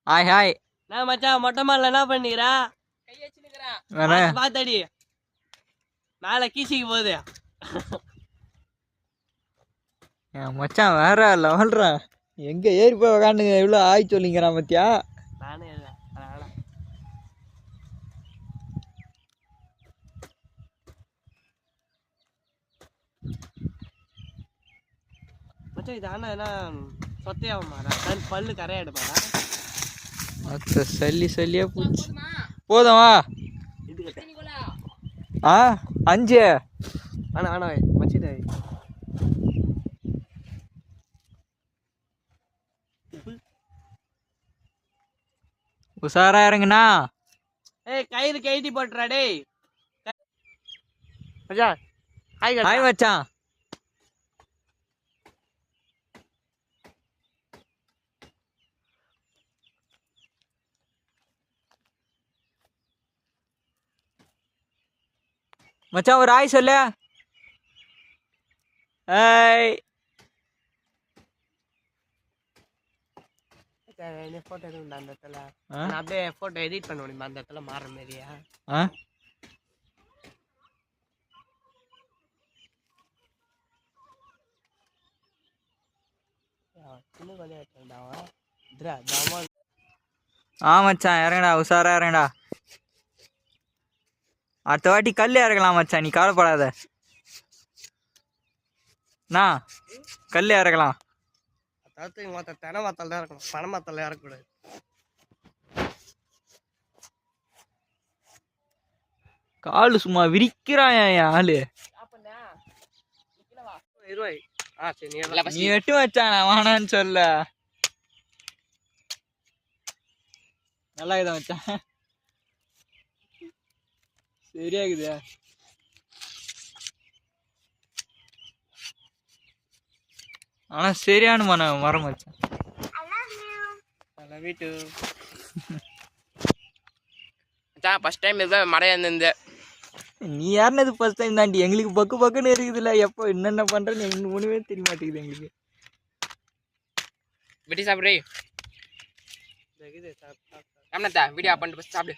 Hi hi. நான் மச்சான் மொட்டை மாடல என்ன பண்ணிக்கிறா? கை வச்சுனுக்குறான். பாத்தடி மேல கீசிக்கு போகுது. மச்சான் வேற லெவல்ரா. எங்க ஏறி போய் உக்காந்துங்க எவ்வளோ ஆய் சொல்லிங்கிறான் மத்தியா. நானே இல்லை அதனால மச்சான் இது ஆனா என்ன சொத்தையாகும் மாறா பல்லு கரையாடுமாடா. மத்த சல்லி சல்லியா போச்சு. போதுமா ஆ 5 ஆனா மச்சிடா உஷாரா இறங்குண்ணா. ஏய் கயிறு கைட்டி போட்டுறா டேய் மச்சான். ஹாய் மச்சான். மச்சான் ஒரு ஹாய் சொல்லு. ஹாய். போட்டோ எடுக்கணும் அந்த இடத்துல. நான் அப்படியே போட்டோ எடிட் பண்ண முடியுமா அந்த இடத்துல மாற மாதிரியா? மச்சான் இறங்கடா உஷாரா இறங்கடா. அடுத்த வாட்டி கல் இறக்கலாம் மச்சான், நீ கவலைப்படாத. கல் இறக்கலாம். தெனை மரத்தில் தான் இருக்கணும், பனை மரத்தில் இறக்கக்கூடாது. காலு சும்மா விரிக்கிறான் என் ஆளு. நீ வெட்டு வச்சான் வானான்னு சொல்ல. நல்லா இருக்குதா மச்சான்? சரியாகுது. ஆனா சரியான மரம் மச்சான். ஃபர்ஸ்ட் டைம் இதுதான் மரம் இருந்தது. நீ யாருன்னு ஃபர்ஸ்ட் டைம் தாண்டி. எங்களுக்கு பக்கு பக்குன்னு இருக்குதுல்ல. எப்போ என்னென்ன பண்றேன்னு எங்களுக்கு ஒண்ணுமே தெரிய மாட்டேங்குது எங்களுக்கு. வெட்டி சாப்பிட்றே. வீடியோ பண்ணிட்டு சாப்பிடு.